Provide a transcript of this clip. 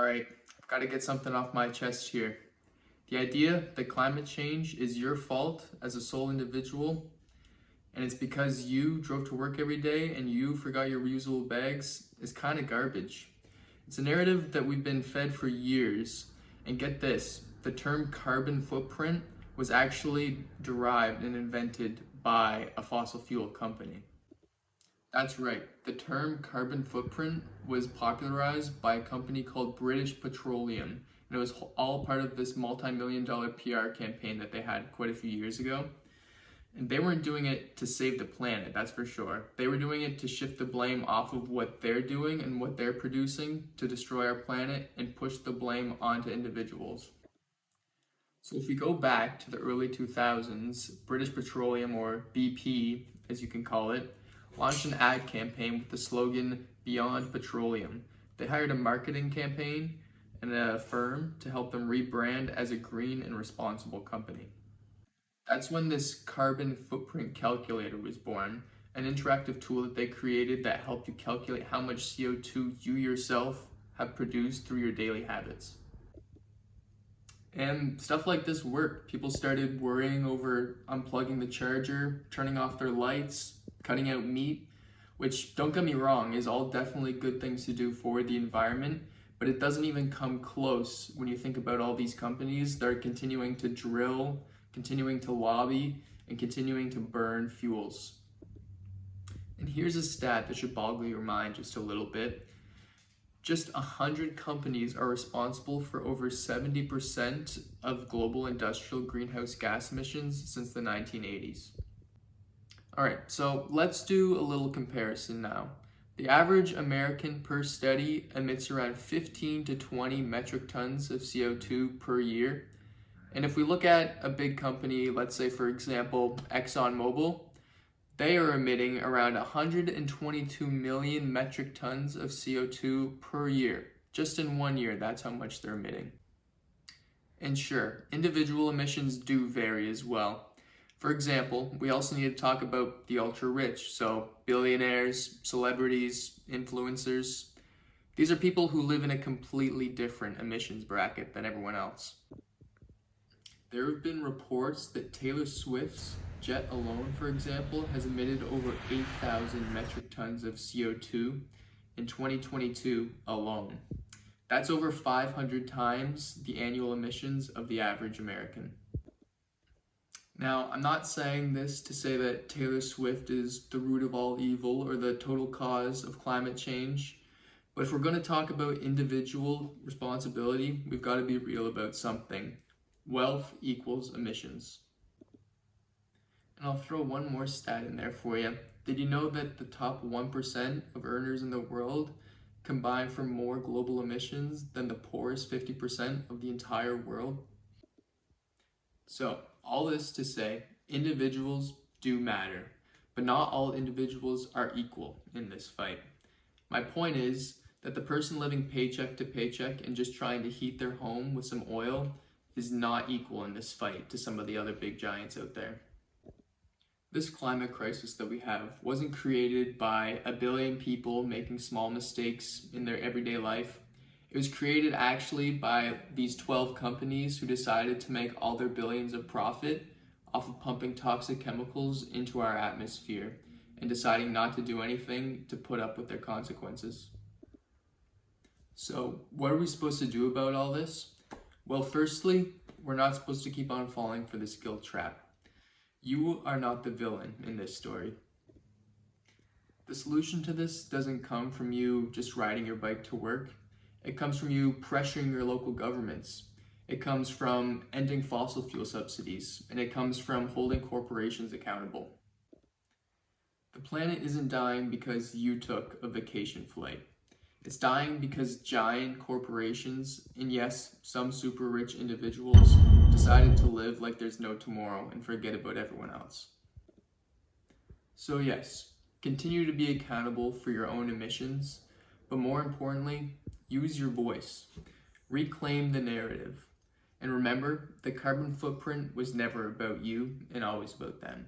Alright, I've got to get something off my chest here. The idea that climate change is your fault as a sole individual, and it's because you drove to work every day and you forgot your reusable bags, is kind of garbage. It's a narrative that we've been fed for years, and get this, the term carbon footprint was actually derived and invented by a fossil fuel company. That's right, the term carbon footprint was popularized by a company called British Petroleum, and it was all part of this multi-million-dollar PR campaign that they had quite a few years ago. And they weren't doing it to save the planet, that's for sure. They were doing it to shift the blame off of what they're doing and what they're producing to destroy our planet and push the blame onto individuals. So if we go back to the early 2000s, British Petroleum, or BP as you can call it, launched an ad campaign with the slogan Beyond Petroleum. They hired a marketing campaign and a firm to help them rebrand as a green and responsible company. That's when this carbon footprint calculator was born, an interactive tool that they created that helped you calculate how much CO2 you yourself have produced through your daily habits. And stuff like this worked. People started worrying over unplugging the charger, turning off their lights, cutting out meat, which, don't get me wrong, is all definitely good things to do for the environment, but it doesn't even come close when you think about all these companies that are continuing to drill, continuing to lobby, and continuing to burn fuels. And here's a stat that should boggle your mind just a little bit. Just 100 companies are responsible for over 70% of global industrial greenhouse gas emissions since the 1980s. Alright, so let's do a little comparison now. The average American per study emits around 15 to 20 metric tons of CO2 per year. And if we look at a big company, let's say for example, ExxonMobil, they are emitting around 122 million metric tons of CO2 per year. Just in 1 year, that's how much they're emitting. And sure, individual emissions do vary as well. For example, we also need to talk about the ultra-rich, so billionaires, celebrities, influencers. These are people who live in a completely different emissions bracket than everyone else. There have been reports that Taylor Swift's jet alone, for example, has emitted over 8,000 metric tons of CO2 in 2022 alone. That's over 500 times the annual emissions of the average American. Now, I'm not saying this to say that Taylor Swift is the root of all evil or the total cause of climate change, but if we're going to talk about individual responsibility, we've got to be real about something. Wealth equals emissions. And I'll throw one more stat in there for you. Did you know that the top 1% of earners in the world combine for more global emissions than the poorest 50% of the entire world? So, all this to say, individuals do matter, but not all individuals are equal in this fight. My point is that the person living paycheck to paycheck and just trying to heat their home with some oil is not equal in this fight to some of the other big giants out there. This climate crisis that we have wasn't created by a billion people making small mistakes in their everyday life. It was created actually by these 12 companies who decided to make all their billions of profit off of pumping toxic chemicals into our atmosphere and deciding not to do anything to put up with their consequences. So, what are we supposed to do about all this? Well, firstly, we're not supposed to keep on falling for this guilt trap. You are not the villain in this story. The solution to this doesn't come from you just riding your bike to work. It comes from you pressuring your local governments. It comes from ending fossil fuel subsidies, and it comes from holding corporations accountable. The planet isn't dying because you took a vacation flight. It's dying because giant corporations, and yes, some super rich individuals, decided to live like there's no tomorrow and forget about everyone else. So yes, continue to be accountable for your own emissions, but more importantly, use your voice. Reclaim the narrative. And remember, the carbon footprint was never about you and always about them.